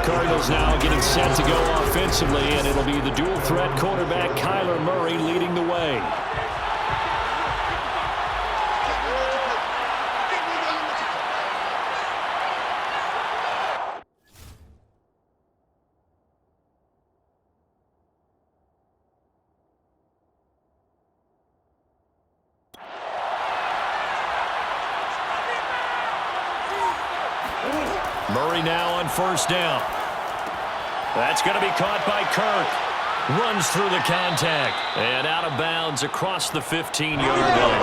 Cardinals now getting set to go offensively, and it'll be the dual-threat quarterback Kyler Murray leading the way. Murray now on first down. That's going to be caught by Kirk. Runs through the contact. And out of bounds across the 15-yard line.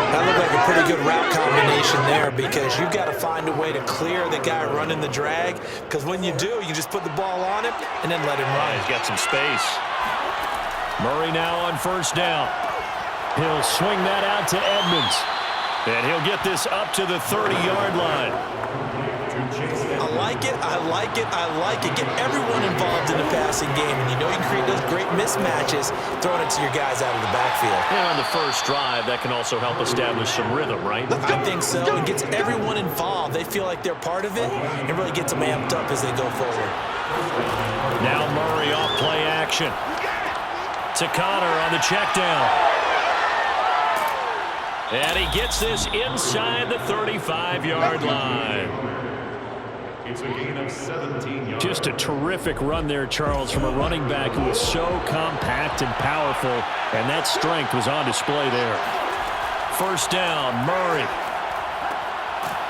That looked like a pretty good route combination there, because you've got to find a way to clear the guy running the drag. Because when you do, you just put the ball on him and then let him run. He's got some space. Murray now on first down. He'll swing that out to Edmonds. And he'll get this up to the 30-yard line. I like it, I like it, I like it. Get everyone involved in the passing game. And you know you can create those great mismatches throwing it to your guys out of the backfield. And on the first drive, that can also help establish some rhythm, right? I think so. It gets everyone involved. They feel like they're part of it, and really gets them amped up as they go forward. Now Murray off play action. To Connor on the check down. And he gets this inside the 35-yard line. It's a gain of 17 yards. Just a terrific run there, Charles, from a running back who was so compact and powerful, and that strength was on display there. First down, Murray.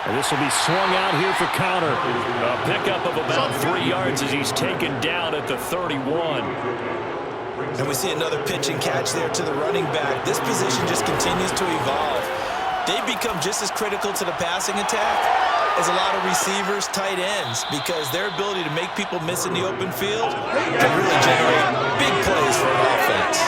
And this will be swung out here for Connor. A pickup of about 3 yards as he's taken down at the 31. And we see another pitch and catch there to the running back. This position just continues to evolve. They become just as critical to the passing attack as a lot of receivers, tight ends, because their ability to make people miss in the open field can really generate big plays for an offense.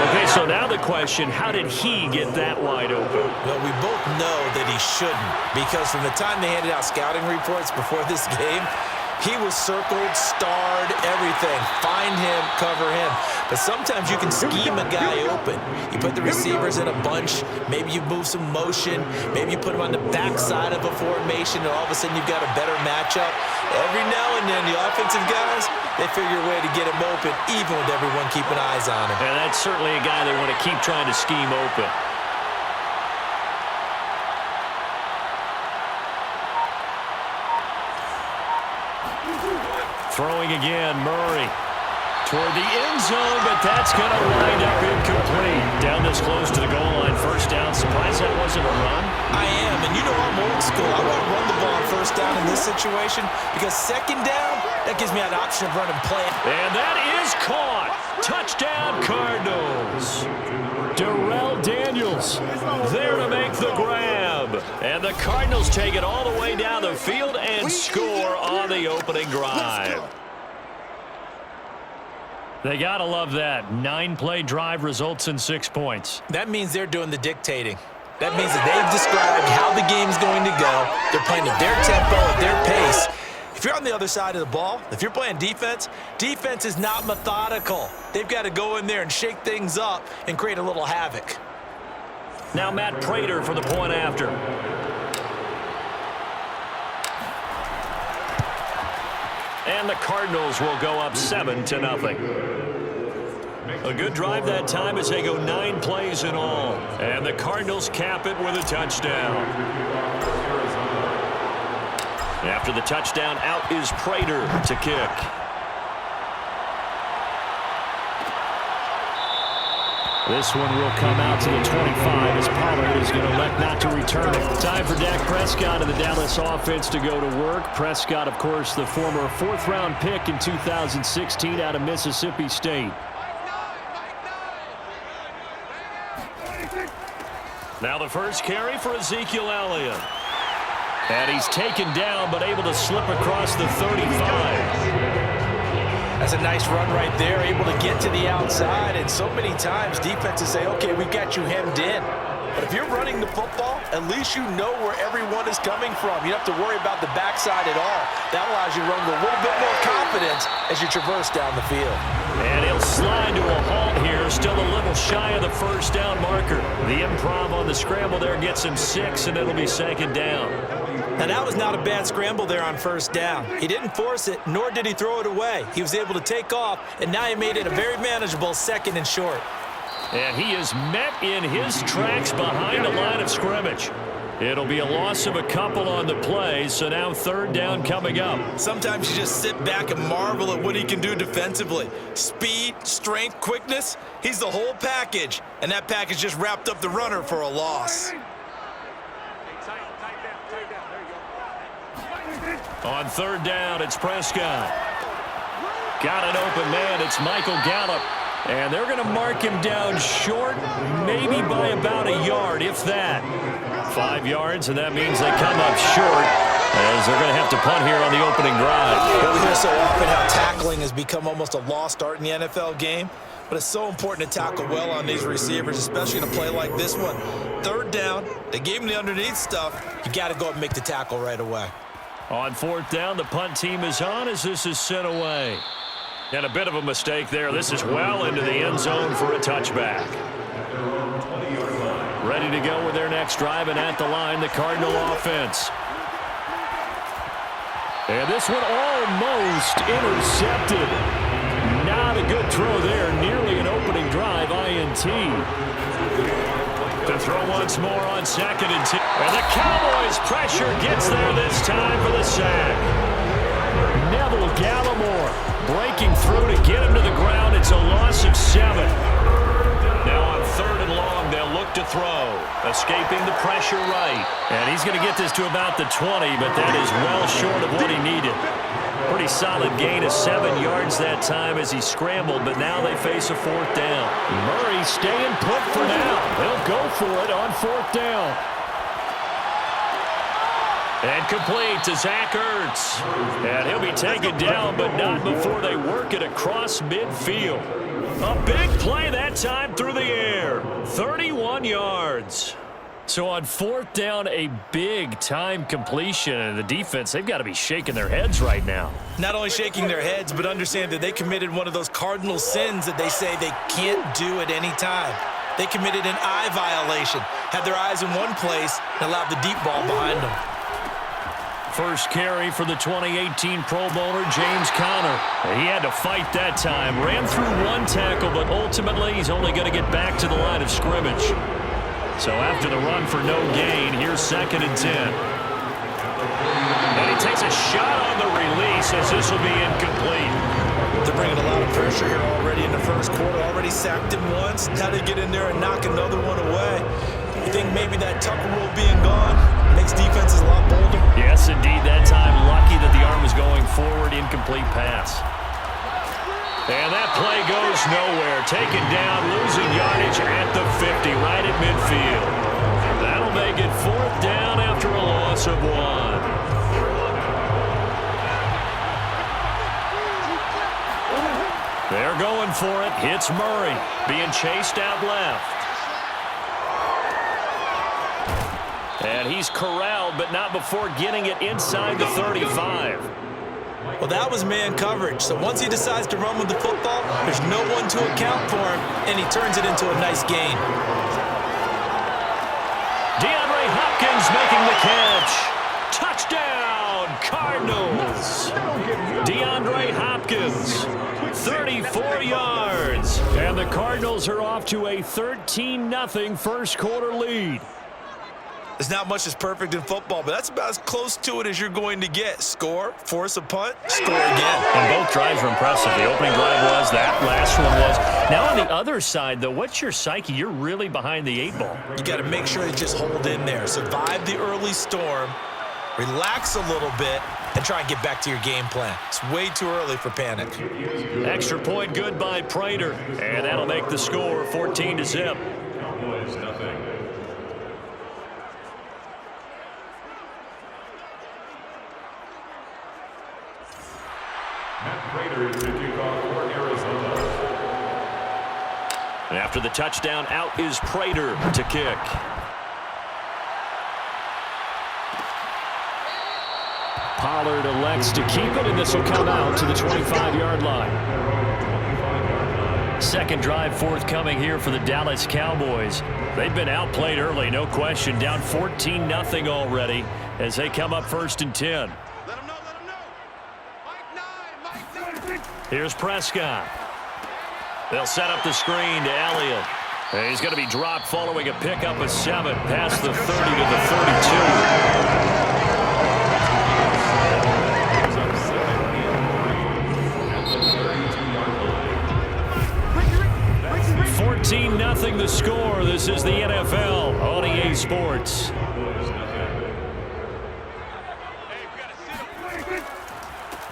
Okay, so now the question, how did he get that wide open? Well, we both know that he shouldn't, because from the time they handed out scouting reports before this game, he was circled, starred, everything. Find him, cover him. But sometimes you can scheme a guy open. You put the receivers in a bunch. Maybe you move some motion. Maybe you put him on the backside of a formation, and all of a sudden you've got a better matchup. Every now and then, the offensive guys, they figure a way to get him open, even with everyone keeping eyes on him. And that's certainly a guy they want to keep trying to scheme open. Throwing again, Murray toward the end zone, but that's going to wind up incomplete. Down this close to the goal line, first down. Surprised that wasn't a run? I am, and you know I'm old school. I want to run the ball on first down in this situation, because second down, that gives me an option of running play. And that is caught. Touchdown, Cardinals. Darrell Daniels there to make the grab. And the Cardinals take it all the way down the field and score on the opening drive. They got to love that. 9-play drive results in 6 points. That means they're doing the dictating. That means that they've described how the game's going to go. They're playing at their tempo, at their pace. If you're on the other side of the ball, if you're playing defense, defense is not methodical. They've got to go in there and shake things up and create a little havoc. Now Matt Prater for the point after. And the Cardinals will go up 7-0. A good drive that time as they go 9 plays in all. And the Cardinals cap it with a touchdown. After the touchdown, out is Prater to kick. This one will come out to the 25 as Pollard is going to elect not to return it. Time for Dak Prescott and the Dallas offense to go to work. Prescott, of course, the former 4th-round pick in 2016 out of Mississippi State. Now the first carry for Ezekiel Elliott. And he's taken down but able to slip across the 35. That's a nice run right there, able to get to the outside. And so many times defenses say, okay, we got you hemmed in. But if you're running the football, at least you know where everyone is coming from. You don't have to worry about the backside at all. That allows you to run with a little bit more confidence as you traverse down the field. And he'll slide to a halt here, still a little shy of the first down marker. The improv on the scramble there gets him 6, and it'll be 2nd down. Now, that was not a bad scramble there on first down. He didn't force it, nor did he throw it away. He was able to take off, and now he made it a very manageable 2nd and short. And he is met in his tracks behind the line of scrimmage. It'll be a loss of a couple on the play, so now 3rd down coming up. Sometimes you just sit back and marvel at what he can do defensively. Speed, strength, quickness, he's the whole package. And that package just wrapped up the runner for a loss. On 3rd down, it's Prescott. Got an open man. It's Michael Gallup. And they're going to mark him down short, maybe by about a yard, if that. 5 yards, and that means they come up short as they're going to have to punt here on the opening drive. Well, we hear so often how tackling has become almost a lost art in the NFL game. But it's so important to tackle well on these receivers, especially in a play like this one. 3rd down, they gave him the underneath stuff. You got to go up and make the tackle right away. On 4th down, the punt team is on as this is sent away. And a bit of a mistake there. This is well into the end zone for a touchback. Ready to go with their next drive, and at the line, the Cardinal offense. And this one almost intercepted. Not a good throw there. Nearly an opening drive, INT. To throw once more on 2nd and 2. And the Cowboys pressure gets there this time for the sack. Neville Gallimore breaking through to get him to the ground. It's a loss of 7. Now on 3rd and long, they'll look to throw. Escaping the pressure right. And he's going to get this to about the 20, but that is well short of what he needed. Pretty solid gain of 7 yards that time as he scrambled, but now they face a 4th down. Murray staying put for now. They'll go for it on 4th down. And complete to Zach Ertz. And he'll be taken down, but not before they work it across midfield. A big play that time through the air. 31 yards. So on 4th down, a big-time completion. And the defense, they've got to be shaking their heads right now. Not only shaking their heads, but understand that they committed one of those cardinal sins that they say they can't do at any time. They committed an eye violation, had their eyes in one place, and allowed the deep ball behind them. First carry for the 2018 Pro Bowler, James Conner. He had to fight that time. Ran through 1 tackle, but ultimately he's only going to get back to the line of scrimmage. So after the run for no gain, here's 2nd and 10. And he takes a shot on the release as this will be incomplete. They're bringing a lot of pressure here already in the first quarter. Already sacked him once. Now they get in there and knock another one away. You think maybe that Tucker rule being gone makes defenses a lot bolder? Yes, indeed. That time, lucky that the arm was going forward. Incomplete pass. And that play goes nowhere. Taken down, losing yardage at the 50, right at midfield. That'll make it 4th down after a loss of 1. They're going for it. Hits Murray. Being chased out left. And he's corralled, but not before getting it inside the 35. Well, that was man coverage. So once he decides to run with the football, there's no one to account for him, and he turns it into a nice gain. DeAndre Hopkins making the catch. Touchdown, Cardinals. DeAndre Hopkins, 34 yards. And the Cardinals are off to a 13-0 first quarter lead. There's not much that's perfect in football, but that's about as close to it as you're going to get. Score, force a punt, score again. And both drives were impressive. The opening drive was, that last one was. Now on the other side, though, what's your psyche? You're really behind the 8 ball. You got to make sure you just hold in there. Survive the early storm, relax a little bit, and try and get back to your game plan. It's way too early for panic. Extra point good by Prater, and that'll make the score 14-0. Cowboys, nothing. Matt Prater to kick off for Arizona. And after the touchdown, out is Prater to kick. Pollard elects to keep it, and this will come out to the 25-yard line. Second drive forthcoming here for the Dallas Cowboys. They've been outplayed early, no question. Down 14-0 already. as they come up 1st and 10. Let him know. Mike 9. Here's Prescott. They'll set up the screen to Elliott. And he's going to be dropped following a pickup of 7 past the 30 to the 32. 14-0 the score. This is the NFL on EA Sports.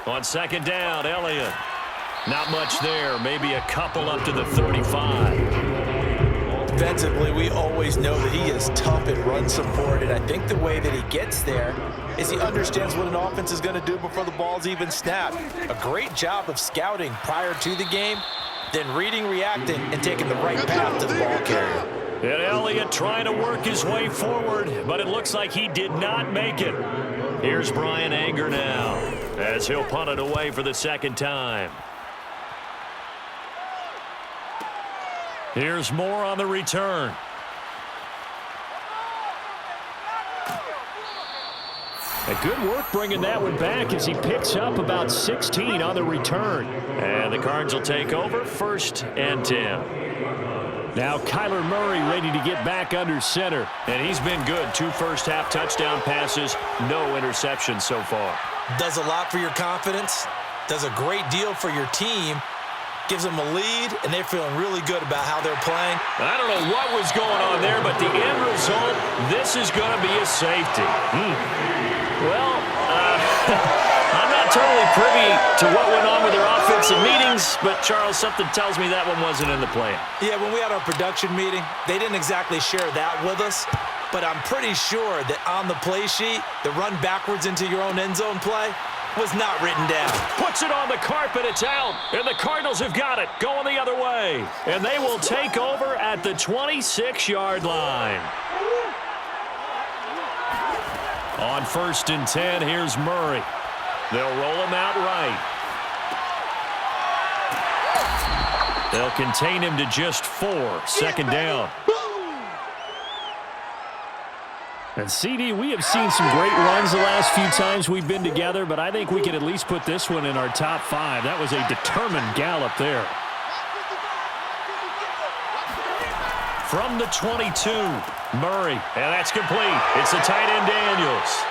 On 2nd down, Elliott. Not much there. Maybe a couple up to the 35. Defensively, we always know that he is tough at run support, and I think the way that he gets there is he understands what an offense is going to do before the ball's even snapped. A great job of scouting prior to the game, then reading, reacting, and taking the right path to the ball carrier. And Elliott trying to work his way forward, but it looks like he did not make it. Here's Brian Anger now, as he'll punt it away for the 2nd time. Here's Moore on the return. A good work bringing that one back as he picks up about 16 on the return. And the Cards will take over 1st and 10. Now Kyler Murray ready to get back under center. And he's been good. 2 first-half touchdown passes, no interceptions so far. Does a lot for your confidence, does a great deal for your team, gives them a lead, and they're feeling really good about how they're playing. I don't know what was going on there, but the end result, this is going to be a safety. Well, I'm not totally privy to what went on with their offensive meetings, but, Charles, something tells me that one wasn't in the plan. Yeah, when we had our production meeting, they didn't exactly share that with us, but I'm pretty sure that on the play sheet, the run backwards into your own end zone play was not written down. Puts it on the carpet, it's out, and the Cardinals have got it, going the other way. And they will take over at the 26-yard line. On 1st and 10, here's Murray. They'll roll him out right. They'll contain him to just 4, 2nd down. And, CD, we have seen some great runs the last few times we've been together, but I think we can at least put this one in our top 5. That was a determined gallop there. From the 22, Murray, and that's complete. It's the tight end Daniels.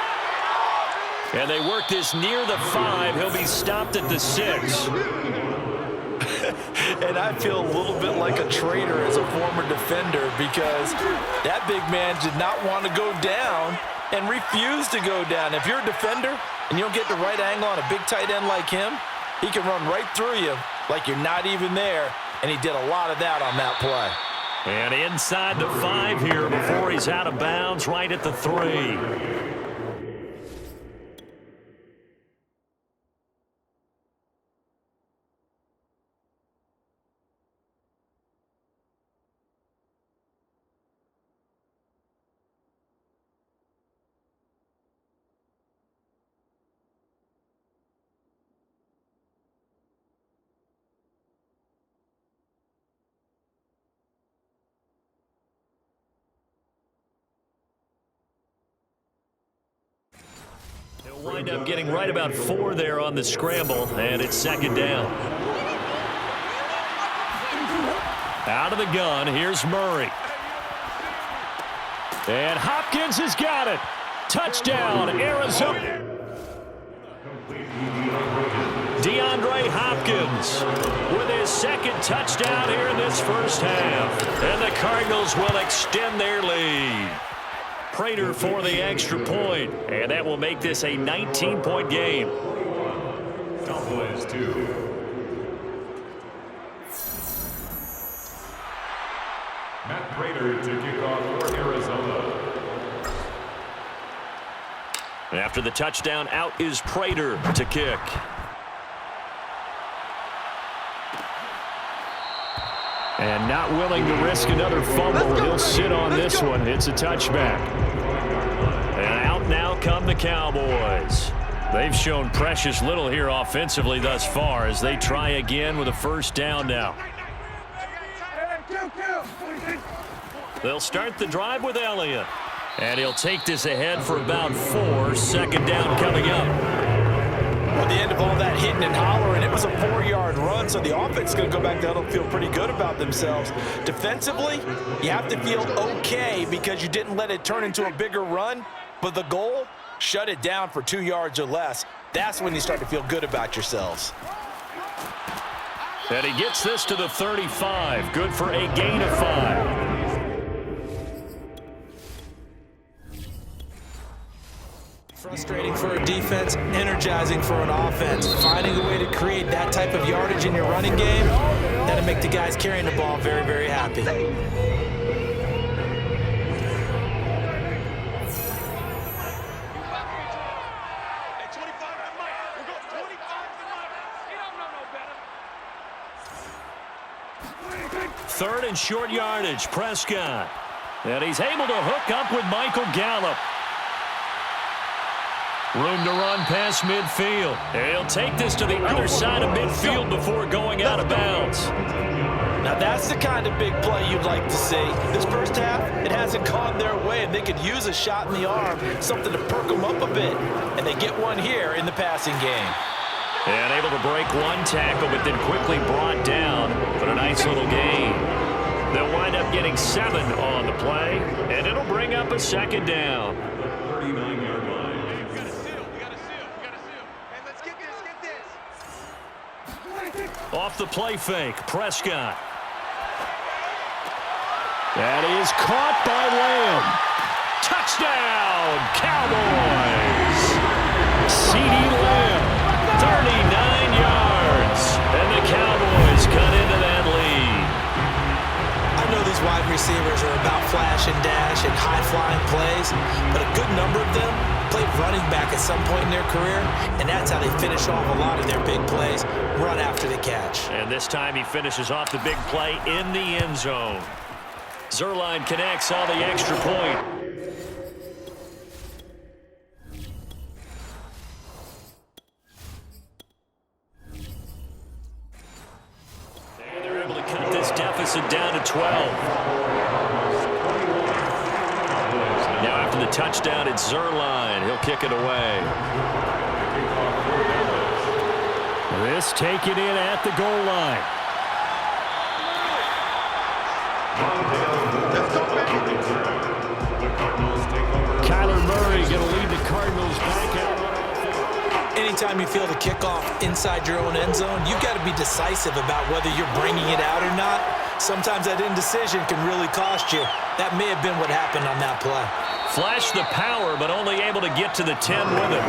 And they work this near the 5. He'll be stopped at the 6. And I feel a little bit like a traitor as a former defender because that big man did not want to go down and refused to go down. If you're a defender and you don't get the right angle on a big tight end like him, he can run right through you like you're not even there, and he did a lot of that on that play. And inside the 5 here before he's out of bounds, right at the 3. He'll wind up getting right about 4 there on the scramble, and it's 2nd down. Out of the gun, here's Murray. And Hopkins has got it. Touchdown, Arizona. DeAndre Hopkins with his 2nd touchdown here in this 1st half. And the Cardinals will extend their lead. Prater for the extra point, and that will make this a 19-point game. Cowboys 2. Matt Prater to kick off for Arizona. After the touchdown, out is Prater to kick. And not willing to risk another fumble. He'll sit on this one. It's a touchback. And out now come the Cowboys. They've shown precious little here offensively thus far as they try again with a 1st down now. They'll start the drive with Elliott. And he'll take this ahead for about 4. Second down coming up. At the end of all that hitting and hollering, it was a 4-yard run, so the offense is going to go back down and feel pretty good about themselves. Defensively, you have to feel okay because you didn't let it turn into a bigger run, but the goal, shut it down for 2 yards or less. That's when you start to feel good about yourselves. And he gets this to the 35. Good for a gain of 5. Frustrating for a defense, energizing for an offense. Finding a way to create that type of yardage in your running game, that'll make the guys carrying the ball very, very happy. Third and short yardage, Prescott. And he's able to hook up with Michael Gallup. Room to run past midfield. He'll take this to the other side of midfield before going out of bounds. Now that's the kind of big play you'd like to see. This first half, it hasn't gone their way, and they could use a shot in the arm, something to perk them up a bit. And they get one here in the passing game. And able to break one tackle, but then quickly brought down for a nice little gain. They'll wind up getting 7 on the play, and it'll bring up a second down. 39-yard line. Off the play fake, Prescott. That is caught by Lamb. Touchdown, Cowboys. CeeDee Lamb, 39 yards. And the Cowboys cut into that lead. I know these wide receivers are about flash and dash and high-flying plays, but a good number of them played running back at some point in their career, and that's how they finish off a lot of their big plays, run after the catch. And this time he finishes off the big play in the end zone. Zerline connects on the extra point. And they're able to cut this deficit down to 12. Now after the touchdown, it's Zerline. He'll kick it away. This taken in at the goal line. Kyler Murray going to lead the Cardinals back out. Anytime you feel the kickoff inside your own end zone, you've got to be decisive about whether you're bringing it out or not. Sometimes that indecision can really cost you. That may have been what happened on that play. Flashed the power, but only able to get to the 10 with it.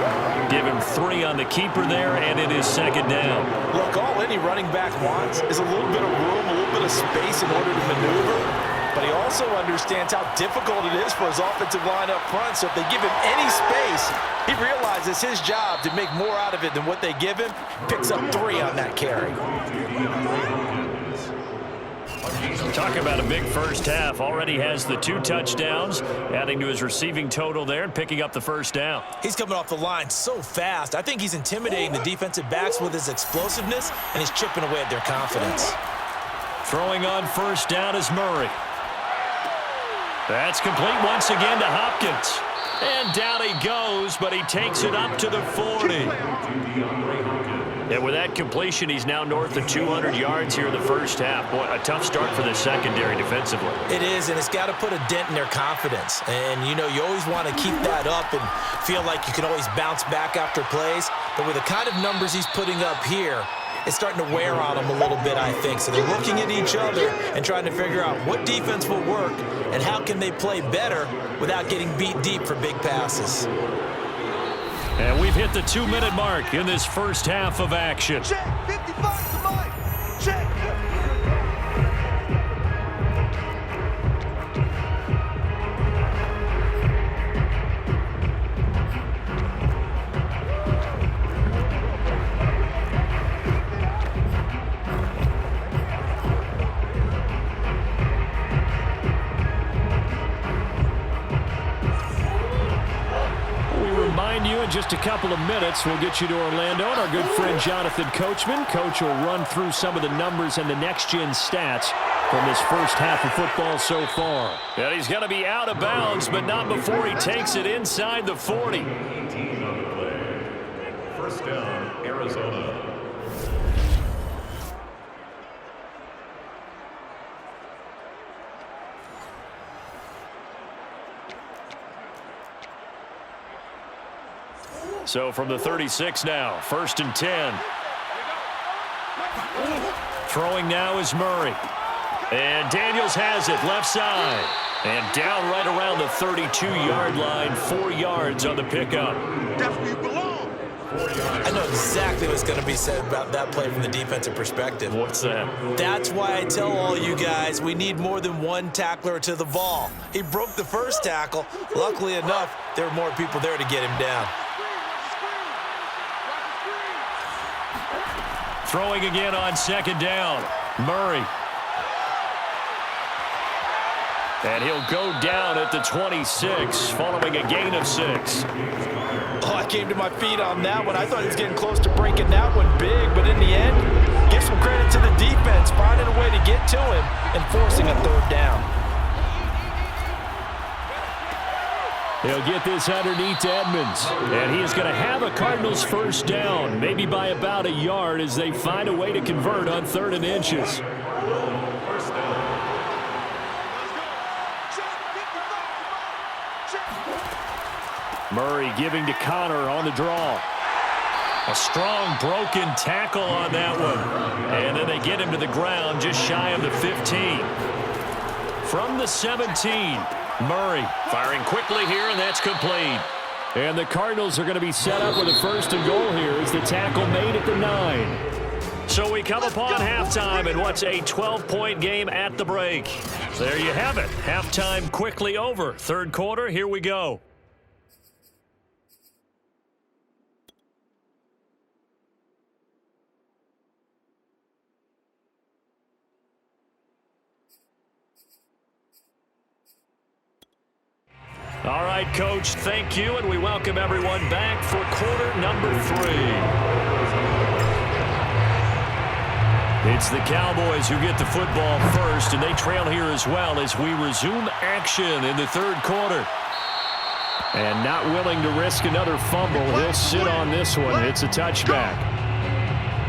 Give him 3 on the keeper there, and it is second down. Look, all any running back wants is a little bit of room, a little bit of space in order to maneuver. But he also understands how difficult it is for his offensive line up front. So if they give him any space, he realizes it's his job to make more out of it than what they give him. Picks up 3 on that carry. Talk about a big first half. Already has the 2 touchdowns, adding to his receiving total there and picking up the first down. He's coming off the line so fast. I think he's intimidating the defensive backs with his explosiveness, and he's chipping away at their confidence. Throwing on first down is Murray. That's complete once again to Hopkins. And down he goes, but he takes it up to the 40. And with that completion, he's now north of 200 yards here in the first half. Boy, a tough start for the secondary defensively. It is, and it's got to put a dent in their confidence. And, you know, you always want to keep that up and feel like you can always bounce back after plays. But with the kind of numbers he's putting up here, it's starting to wear on them a little bit, I think. So they're looking at each other and trying to figure out what defense will work and how can they play better without getting beat deep for big passes. And we've hit the 2-minute mark in this first half of action. Check, 55 to Mike. Check. You in just a couple of minutes. We'll get you to Orlando and our good friend Jonathan Coachman. Coach will run through some of the numbers and the next-gen stats from this first half of football so far. And he's going to be out of bounds, but not before he takes it inside the 40. 18 on the play. First down, Arizona. So from the 36 now, 1st and 10. Throwing now is Murray. And Daniels has it, left side. And down right around the 32-yard line, 4 yards on the pickup. That's where you belong. I know exactly what's going to be said about that play from the defensive perspective. What's that? That's why I tell all you guys we need more than one tackler to the ball. He broke the first tackle. Luckily enough, there were more people there to get him down. Throwing again on 2nd down. Murray. And he'll go down at the 26, following a gain of 6. Oh, I came to my feet on that one. I thought he was getting close to breaking that one big, but in the end, give some credit to the defense, finding a way to get to him and forcing a 3rd down. He'll get this underneath to Edmonds. And he is going to have a Cardinals 1st down, maybe by about a yard as they find a way to convert on 3rd and inches. Murray giving to Connor on the draw. A strong broken tackle on that one. And then they get him to the ground just shy of the 15. From the 17, Murray firing quickly here, and that's complete. And the Cardinals are going to be set up with a 1st and goal here as the tackle made at the 9. So we come upon halftime in what's a 12-point game at the break. There you have it. Halftime quickly over. 3rd quarter, here we go. All right, Coach, thank you, and we welcome everyone back for quarter number 3. It's the Cowboys who get the football first, and they trail here as well as we resume action in the 3rd quarter. And not willing to risk another fumble, he'll sit on this one. It's a touchback.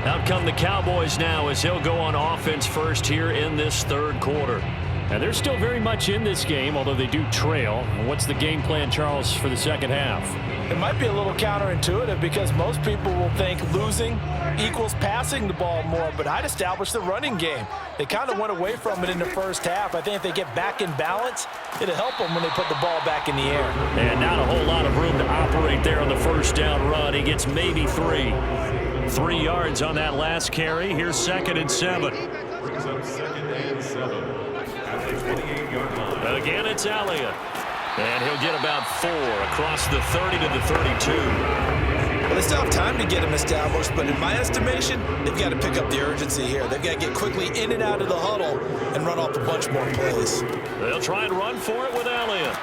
Out come the Cowboys now as he'll go on offense first here in this 3rd quarter. And they're still very much in this game, although they do trail. What's the game plan, Charles, for the 2nd half? It might be a little counterintuitive because most people will think losing equals passing the ball more, but I'd establish the running game. They kind of went away from it in the 1st half. I think if they get back in balance, it'll help them when they put the ball back in the air. And not a whole lot of room to operate there on the 1st down run. He gets maybe 3. 3 yards on that last carry. Here's 2nd and 7. Brings up 2nd and 7. Again, it's Elliott. And he'll get about 4 across the 30 to the 32. Well, they still have time to get him established, but in my estimation, they've got to pick up the urgency here. They've got to get quickly in and out of the huddle and run off a bunch more plays. They'll try and run for it with Elliott.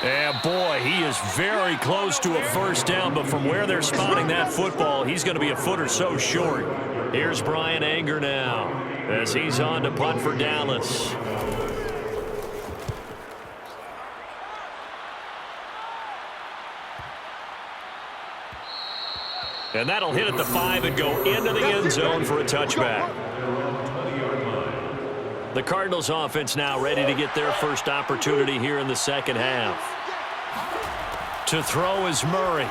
And, boy, he is very close to a 1st down, but from where they're spotting that football, he's going to be a foot or so short. Here's Brian Anger now as he's on to punt for Dallas. And that'll hit at the 5 and go into the end zone for a touchback. The Cardinals offense now ready to get their first opportunity here in the 2nd half. To throw is Murray.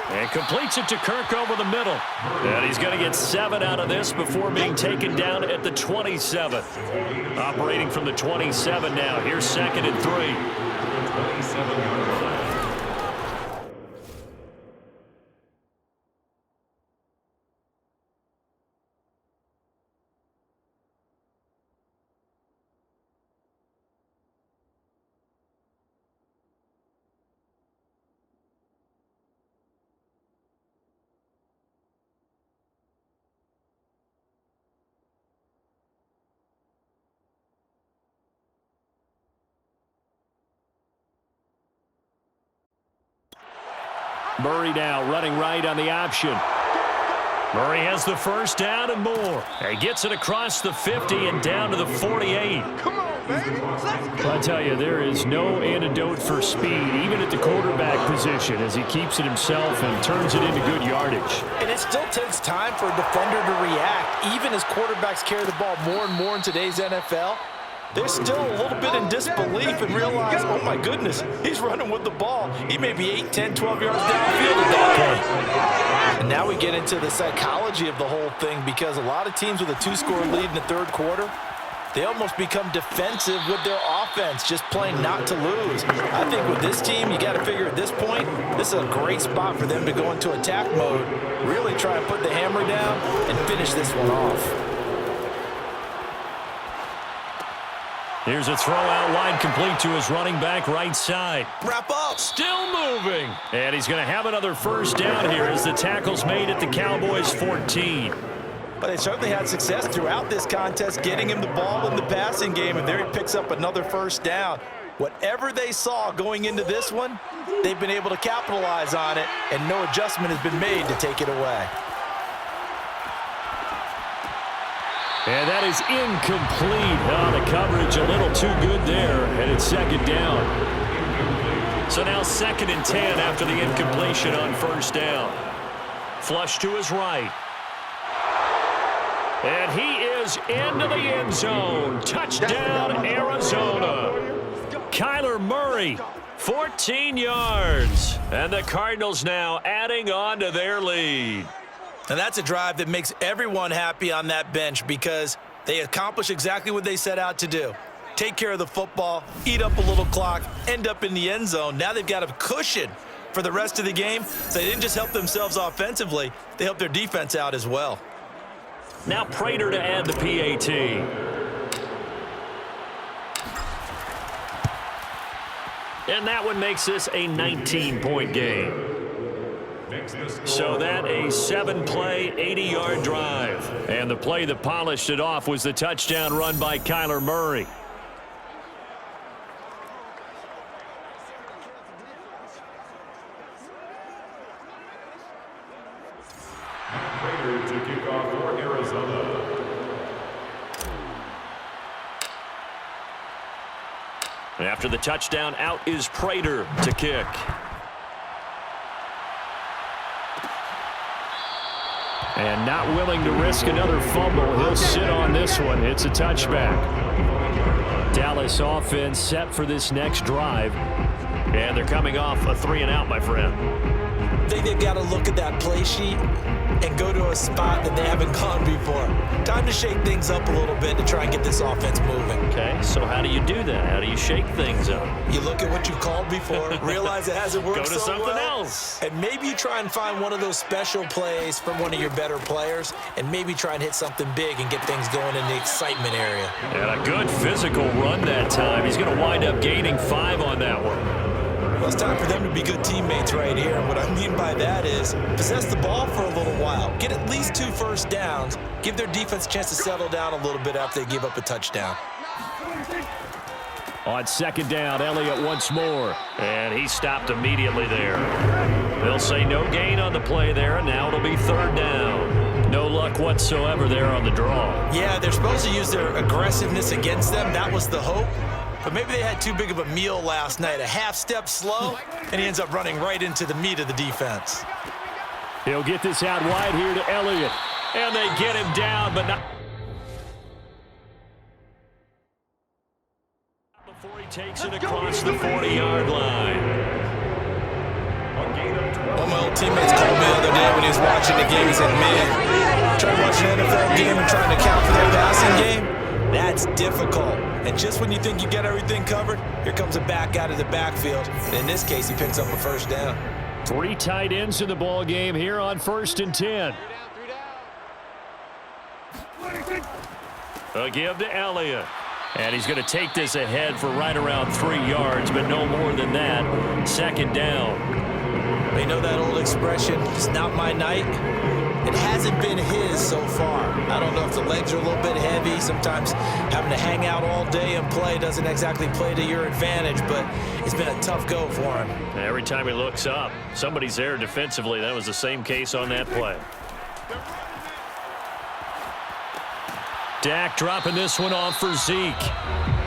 And completes it to Kirk over the middle. And he's going to get 7 out of this before being taken down at the 27. Operating from the 27 now. Here's 2nd and 3. 27-yard line. Murray now running right on the option. Murray has the first down and more. He gets it across the 50 and down to the 48. Come on, baby. Let's go. I tell you, there is no antidote for speed, even at the quarterback position, as he keeps it himself and turns it into good yardage. And it still takes time for a defender to react. Even as quarterbacks carry the ball more and more in today's NFL, they're still a little bit in disbelief and realize, oh my goodness, he's running with the ball. He may be 8, 10, 12 yards downfield at that point. And now we get into the psychology of the whole thing, because a lot of teams with a 2-score lead in the third quarter, they almost become defensive with their offense, just playing not to lose. I think with this team, you got to figure at this point, this is a great spot for them to go into attack mode, really try and put the hammer down and finish this one off. Here's a throw out wide, complete to his running back right side. Wrap up. Still moving. And he's going to have another first down here as the tackle's made at the Cowboys 14. But they certainly had success throughout this contest, getting him the ball in the passing game, and there he picks up another first down. Whatever they saw going into this one, they've been able to capitalize on it, and no adjustment has been made to take it away. And that is incomplete. The coverage a little too good there, and it's second down. So now 2nd and 10 after the incompletion on first down. Flush to his right. And he is into the end zone. Touchdown, Arizona. Kyler Murray, 14 yards. And the Cardinals now adding on to their lead. And that's a drive that makes everyone happy on that bench, because they accomplish exactly what they set out to do. Take care of the football, eat up a little clock, end up in the end zone. Now they've got a cushion for the rest of the game. So they didn't just help themselves offensively, they helped their defense out as well. Now Prater to add the PAT. And that one makes this a 19-point game. So that a 7-play, 80-yard drive. And the play that polished it off was the touchdown run by Kyler Murray. Prater to kick off for Arizona. After the touchdown, out is Prater to kick. And not willing to risk another fumble. He'll sit on this one. It's a touchback. Dallas offense set for this next drive. And they're coming off a 3-and-out, my friend. I think they've got to look at that play sheet and go to a spot that they haven't gone before. Time to shake things up a little bit to try and get this offense moving. Okay, so how do you do that? How do you shake things up? You look at what you've called before, realize it hasn't worked Go to so something well, else. and maybe you try and find one of those special plays from one of your better players, and maybe try and hit something big and get things going in the excitement area. And a good physical run that time. He's going to wind up gaining 5 on that one. Well, it's time for them to be good teammates right here. And what I mean by that is possess the ball for a little while. Get at least 2 first downs. Give their defense a chance to settle down a little bit after they give up a touchdown. On 2nd down, Elliott once more. And he stopped immediately there. They'll say no gain on the play there, and now it'll be 3rd down. No luck whatsoever there on the draw. Yeah, they're supposed to use their aggressiveness against them. That was the hope. But maybe they had too big of a meal last night. A half step slow, and he ends up running right into the meat of the defense. He'll get this out wide here to Elliott. And they get him down, but not before he takes it across the 40-yard line. One of my old teammates called me the other day when he was watching the game. He said, man, trying to watch an NFL game and trying to account for their passing game, that's difficult. And just when you think you get everything covered, here comes a back out of the backfield. And in this case, he picks up a first down. 3 tight ends in the ball game here on 1st and 10. A give to Elliott. And he's going to take this ahead for right around 3 yards, but no more than that. 2nd down. You know that old expression, it's not my night? It hasn't been his so far. I don't know if the legs are a little bit heavy. Sometimes having to hang out all day and play doesn't exactly play to your advantage, but it's been a tough go for him. Every time he looks up, somebody's there defensively. That was the same case on that play. Dak dropping this one off for Zeke.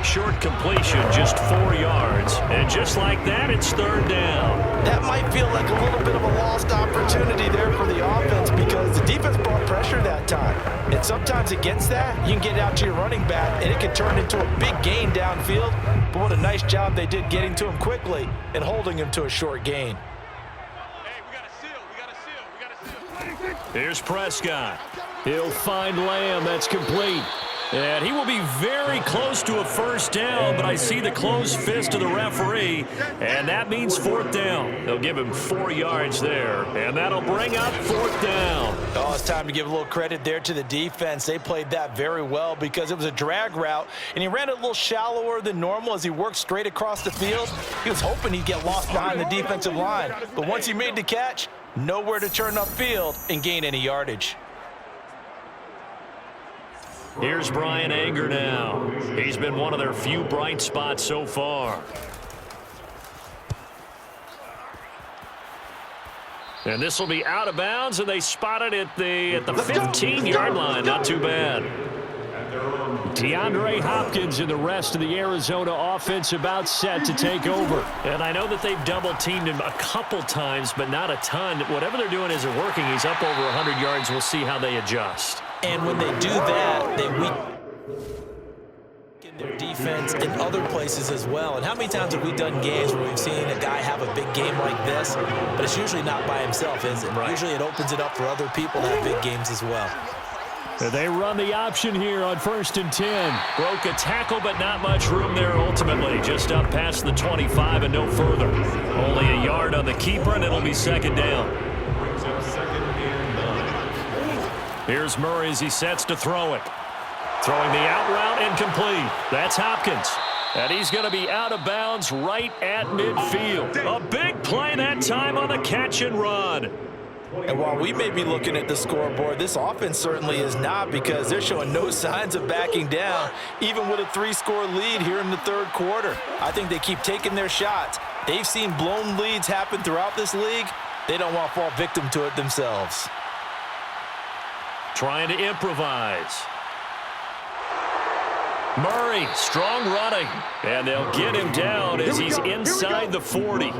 Short completion, just 4 yards. And just like that, it's third down. That might feel like a little bit of a lost opportunity there for the offense because the defense brought pressure that time. And sometimes against that, you can get out to your running back, and it can turn into a big gain downfield. But what a nice job they did getting to him quickly and holding him to a short gain. Here's Prescott. He'll find Lamb. That's complete. And he will be very close to a first down, but I see the closed fist of the referee, and that means fourth down. They'll give him 4 yards there, and that'll bring up fourth down. Oh, it's time to give a little credit there to the defense. They played that very well because it was a drag route, and he ran it a little shallower than normal as he worked straight across the field. He was hoping he'd get lost behind the defensive line, but once he made the catch, nowhere to turn upfield and gain any yardage. Here's Brian Anger now. He's been one of their few bright spots so far. And this will be out of bounds, and they spot it at the 15-yard line. Not too bad. DeAndre Hopkins and the rest of the Arizona offense about set to take over. And I know that they've double-teamed him a couple times, but not a ton. Whatever they're doing isn't working. He's up over 100 yards. We'll see how they adjust. And when they do that, they weaken their defense in other places as well. And how many times have we done games where we've seen a guy have a big game like this, but it's usually not by himself, is it? Right. Usually it opens it up for other people to have big games as well. They run the option here on 1st and 10. Broke a tackle, but not much room there ultimately. Just up past the 25 and no further. Only a yard on the keeper, and it'll be second down. Here's Murray as he sets to throw it. Throwing the out route incomplete. That's Hopkins. And he's going to be out of bounds right at midfield. A big play that time on the catch and run. And while we may be looking at the scoreboard, this offense certainly is not because they're showing no signs of backing down, even with a 3-score lead here in the third quarter. I think they keep taking their shots. They've seen blown leads happen throughout this league. They don't want to fall victim to it themselves. Trying to improvise. Murray, strong running. And they'll get him down as he's inside the 40.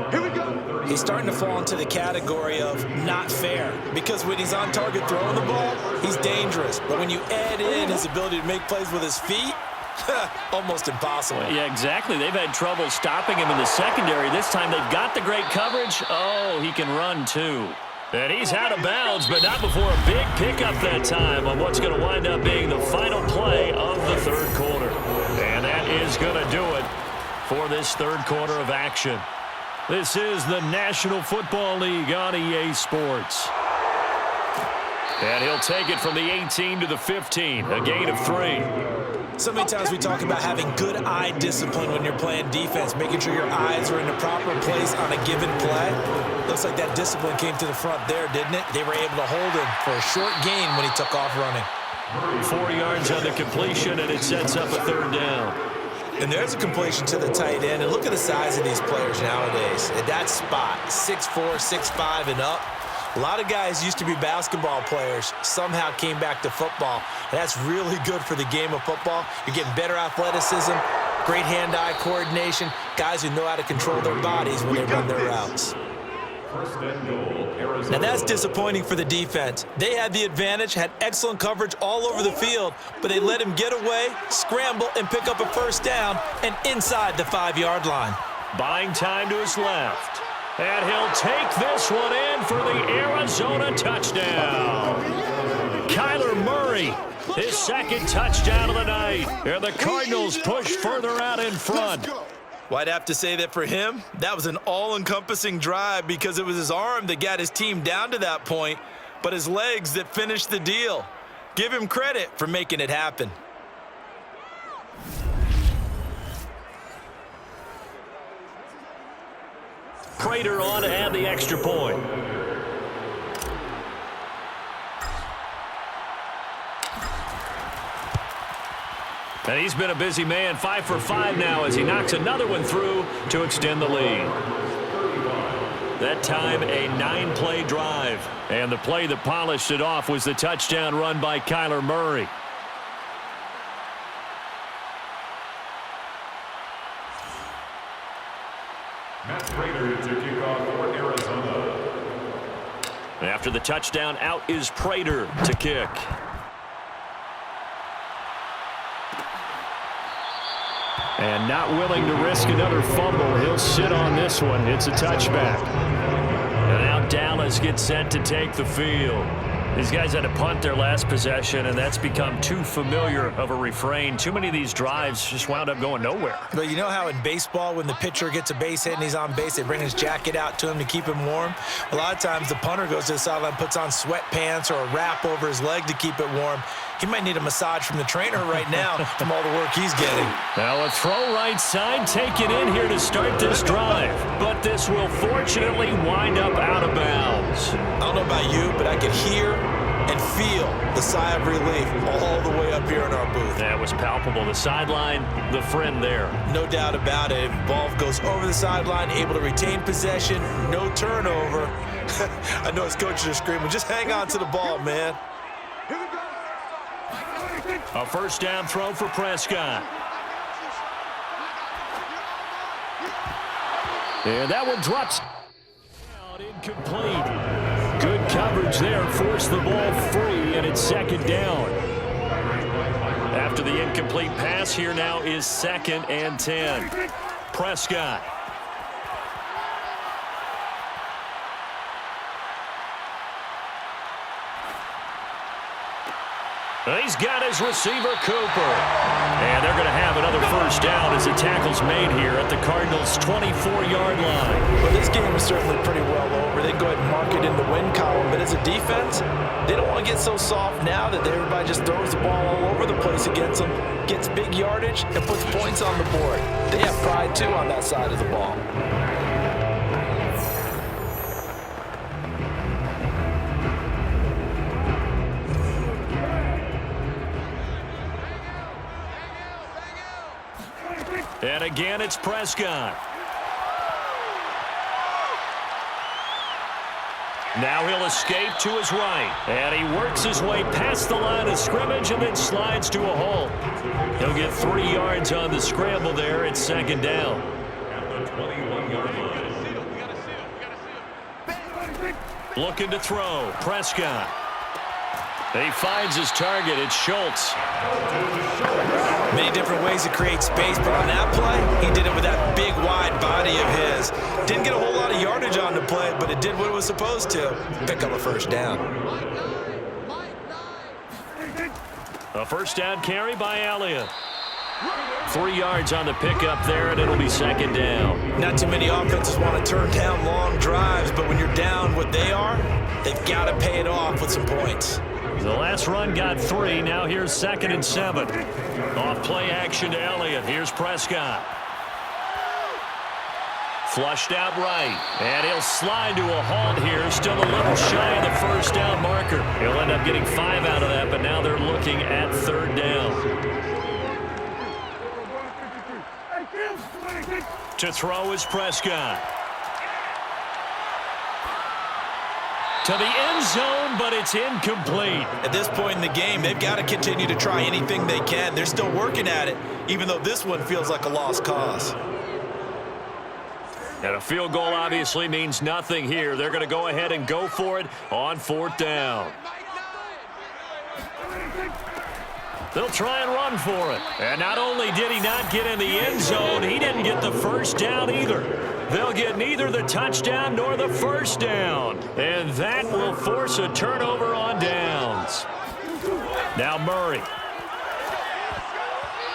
He's starting to fall into the category of not fair because when he's on target throwing the ball, he's dangerous. But when you add in his ability to make plays with his feet, almost impossible. Yeah, exactly. They've had trouble stopping him in the secondary. This time they've got the great coverage. Oh, he can run too. And he's out of bounds, but not before a big pickup that time on what's going to wind up being the final play of the third quarter. And that is going to do it for this third quarter of action. This is the National Football League on EA Sports. And he'll take it from the 18 to the 15, a gain of 3. So many times we talk about having good eye discipline when you're playing defense, making sure your eyes are in the proper place on a given play. Looks like that discipline came to the front there, didn't it? They were able to hold him for a short gain when he took off running. 4 yards on the completion, and it sets up a third down. And there's a completion to the tight end. And look at the size of these players nowadays. At that spot, 6'4", 6'5", and up. A lot of guys used to be basketball players, somehow came back to football. And that's really good for the game of football. You're getting better athleticism, great hand-eye coordination, guys who know how to control their bodies when they run their routes. Now that's disappointing for the defense. They had the advantage, had excellent coverage all over the field, but they let him get away, scramble, and pick up a first down and inside the 5-yard line. Buying time to his left. And he'll take this one in for the Arizona touchdown. Kyler Murray, his second touchdown of the night. And the Cardinals push further out in front. Well, I'd have to say that for him, that was an all-encompassing drive because it was his arm that got his team down to that point, but his legs that finished the deal. Give him credit for making it happen. Prater on to add the extra point. And he's been a busy man, 5 for 5 now as he knocks another one through to extend the lead. That time, a 9-play drive. And the play that polished it off was the touchdown run by Kyler Murray. Matt Prater to kick off for Arizona. After the touchdown, out is Prater to kick. And not willing to risk another fumble. He'll sit on this one. It's a touchback. And now Dallas gets set to take the field. These guys had to punt their last possession, and that's become too familiar of a refrain. Too many of these drives just wound up going nowhere. But you know how in baseball, when the pitcher gets a base hit and he's on base, they bring his jacket out to him to keep him warm? A lot of times the punter goes to the sideline, puts on sweatpants or a wrap over his leg to keep it warm. He might need a massage from the trainer right now from all the work he's getting. Now a throw right side taken in here to start this drive. But this will fortunately wind up out of bounds. I don't know about you, but I could hear and feel the sigh of relief all the way up here in our booth. That was palpable. The sideline, the friend there. No doubt about it. If ball goes over the sideline, able to retain possession, no turnover. I know his coaches are screaming, just hang on to the ball, man. A first down throw for Prescott. And that one drops out, incomplete. Good coverage there, forced the ball free, and it's second down. After the incomplete pass, here now is 2nd and 10. Prescott. He's got his receiver, Cooper. And they're going to have another first down as the tackle's made here at the Cardinals' 24-yard line. Well, this game is certainly pretty well over. They can go ahead and mark it in the win column. But as a defense, they don't want to get so soft now that everybody just throws the ball all over the place against them, gets big yardage, and puts points on the board. They have pride, too, on that side of the ball. And again, it's Prescott. Now he'll escape to his right. And he works his way past the line of scrimmage and then slides to a hole. He'll get 3 yards on the scramble there. It's second down. At the 21-yard line. Looking to throw. Prescott. He finds his target. It's Schultz. Many different ways to create space, but on that play, he did it with that big, wide body of his. Didn't get a whole lot of yardage on the play, but it did what it was supposed to. Pick up a first down. A first down carry by Elliott. 3 yards on the pickup there, and it'll be second down. Not too many offenses want to turn down long drives, but when you're down what they are, they've got to pay it off with some points. The last run got 3. Now here's 2nd and 7. Off play action to Elliott. Here's Prescott. Flushed out right. And he'll slide to a halt here. Still a little shy of the first down marker. He'll end up getting 5 out of that, but now they're looking at 3rd down. To throw is Prescott. To the end zone, but it's incomplete. At this point in the game, they've got to continue to try anything they can. They're still working at it, even though this one feels like a lost cause. And a field goal obviously means nothing here. They're going to go ahead and go for it on 4th down. They'll try and run for it. And not only did he not get in the end zone, he didn't get the first down either. They'll get neither the touchdown nor the first down. And that will force a turnover on downs. Now Murray.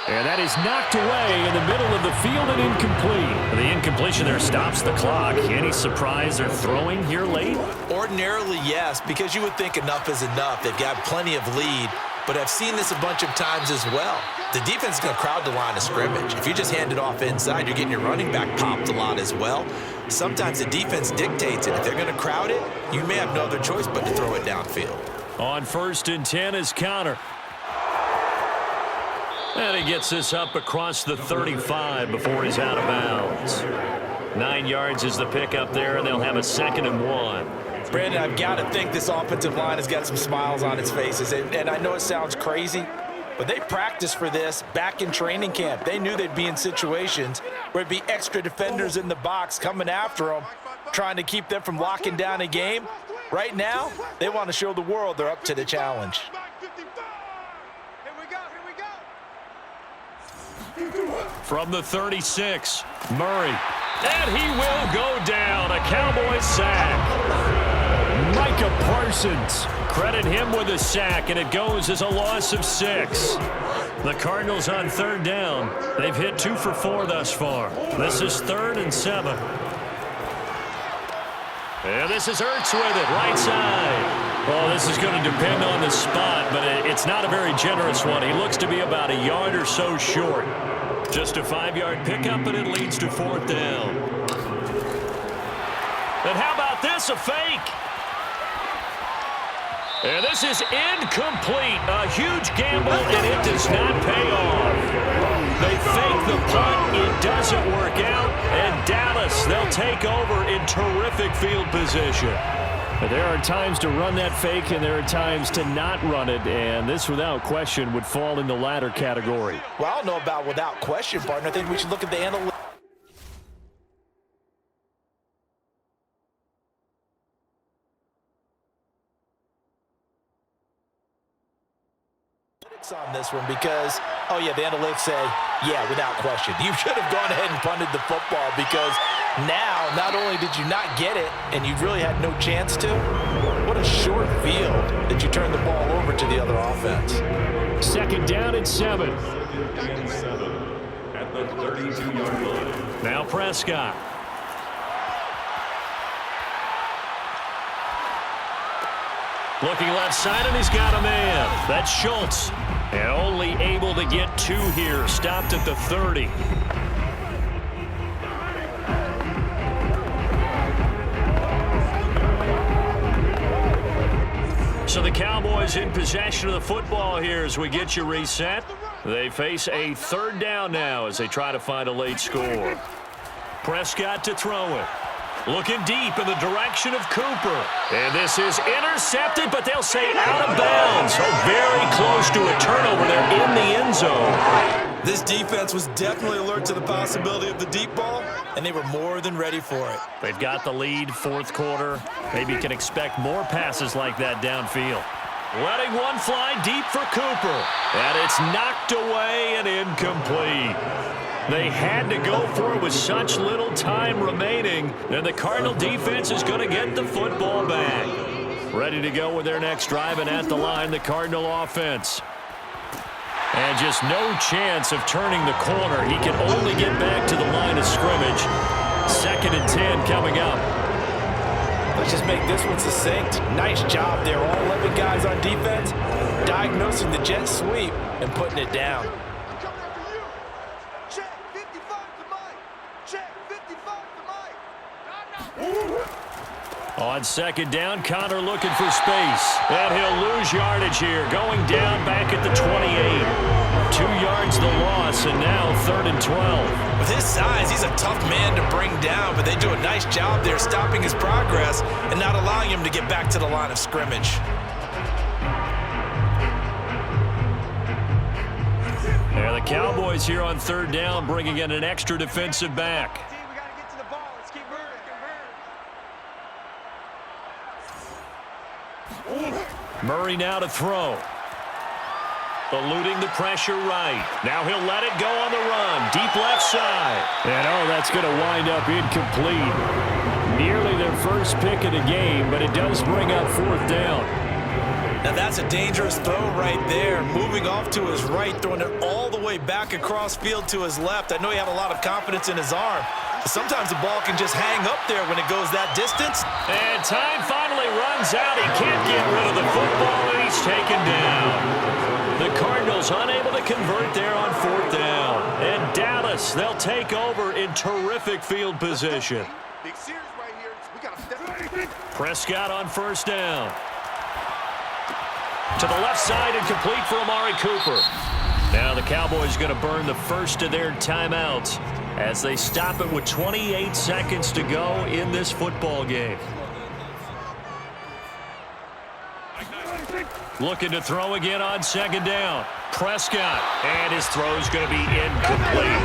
And that is knocked away in the middle of the field and incomplete. The incompletion there stops the clock. Any surprise they're throwing here late? Ordinarily, yes, because you would think enough is enough. They've got plenty of lead. But I've seen this a bunch of times as well. The defense is going to crowd the line of scrimmage. If you just hand it off inside, you're getting your running back popped a lot as well. Sometimes the defense dictates it. If they're going to crowd it, you may have no other choice but to throw it downfield. On 1st and 10 is Connor. And he gets this up across the 35 before he's out of bounds. 9 yards is the pickup there, and they'll have a 2nd and 1. Brandon, I've got to think this offensive line has got some smiles on its faces. And I know it sounds crazy, but they practiced for this back in training camp. They knew they'd be in situations where it'd be extra defenders in the box coming after them, trying to keep them from locking down a game. Right now, they want to show the world they're up to the challenge. From the 36, Murray. And he will go down. A Cowboys sack. Micah Parsons. Credit him with a sack, and it goes as a loss of 6. The Cardinals on 3rd down. They've hit 2 for 4 thus far. This is 3rd and 7. And this is Ertz with it, right side. Well, this is going to depend on the spot, but it's not a very generous one. He looks to be about a yard or so short. Just a 5-yard pickup, and it leads to 4th down. And how about this, a fake? And this is incomplete. A huge gamble, and it does not pay off. They fake the punt. It doesn't work out. And Dallas, they'll take over in terrific field position. There are times to run that fake, and there are times to not run it, and this, without question, would fall in the latter category. Well, I don't know about without question, partner. I think we should look at the analytics on this one because, oh yeah, the analytics say, yeah, without question. You should have gone ahead and punted the football because now, not only did you not get it and you really had no chance to, what a short field that you turned the ball over to the other offense. 2nd down and 7. And 7 at the 32-yard line. Now Prescott. Looking left side, and he's got a man. That's Schultz. And only able to get 2 here. Stopped at the 30. So the Cowboys in possession of the football here as we get you reset. They face a 3rd down now as they try to find a late score. Prescott to throw it. Looking deep in the direction of Cooper. And this is intercepted, but they'll say out of bounds. So very close to a turnover there in the end zone. This defense was definitely alert to the possibility of the deep ball, and they were more than ready for it. They've got the lead, 4th quarter. Maybe you can expect more passes like that downfield. Letting one fly deep for Cooper. And it's knocked away and incomplete. They had to go for it with such little time remaining, and the Cardinal defense is going to get the football back. Ready to go with their next drive, and at the line, the Cardinal offense. And just no chance of turning the corner. He can only get back to the line of scrimmage. 2nd and 10 coming up. Let's just make this one succinct. Nice job there. All 11 guys on defense diagnosing the jet sweep and putting it down. On 2nd down, Connor looking for space. And he'll lose yardage here. Going down back at the 28. 2 yards the loss, and now 3rd and 12. With his size, he's a tough man to bring down, but they do a nice job there stopping his progress and not allowing him to get back to the line of scrimmage. Yeah, the Cowboys here on 3rd down bringing in an extra defensive back. Murray now to throw. Eluding the pressure right. Now he'll let it go on the run. Deep left side. And that's going to wind up incomplete. Nearly their first pick of the game, but it does bring up 4th down. Now that's a dangerous throw right there. Moving off to his right, throwing it all the way back across field to his left. I know he had a lot of confidence in his arm. Sometimes the ball can just hang up there when it goes that distance. And time finally runs out. He can't get rid of the football, and he's taken down. The Cardinals unable to convert there on 4th down. And Dallas, they'll take over in terrific field position. Prescott on 1st down. To the left side and complete for Amari Cooper. Now the Cowboys going to burn the first of their timeouts as they stop it with 28 seconds to go in this football game. Looking to throw again on second down. Prescott, and his throw's going to be incomplete.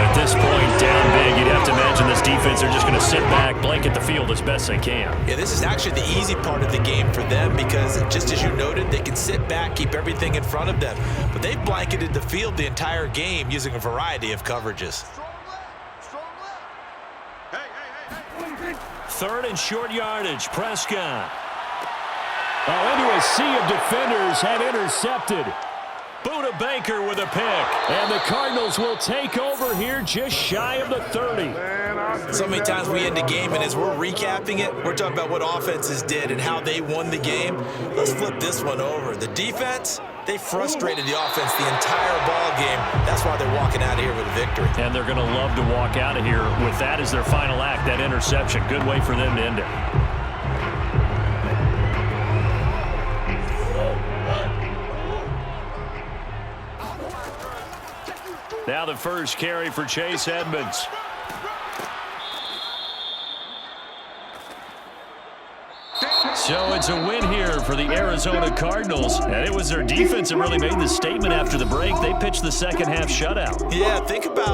At this point, down big, you'd have to imagine this defense are just going to sit back, blanket the field as best they can. Yeah, this is actually the easy part of the game for them because, just as you noted, they can sit back, keep everything in front of them. But they've blanketed the field the entire game using a variety of coverages. Third and short yardage, Prescott. Oh, into a sea of defenders, and intercepted. Buda Baker with a pick, and the Cardinals will take over here just shy of the 30. So many times we end a game, and as we're recapping it, we're talking about what offenses did and how they won the game. Let's flip this one over. The defense, they frustrated the offense the entire ball game. That's why they're walking out of here with a victory. And they're going to love to walk out of here with that as their final act, that interception. Good way for them to end it. Now the first carry for Chase Edmonds. So it's a win here for the Arizona Cardinals. And it was their defense that really made the statement after the break. They pitched the second half shutout. Yeah, think about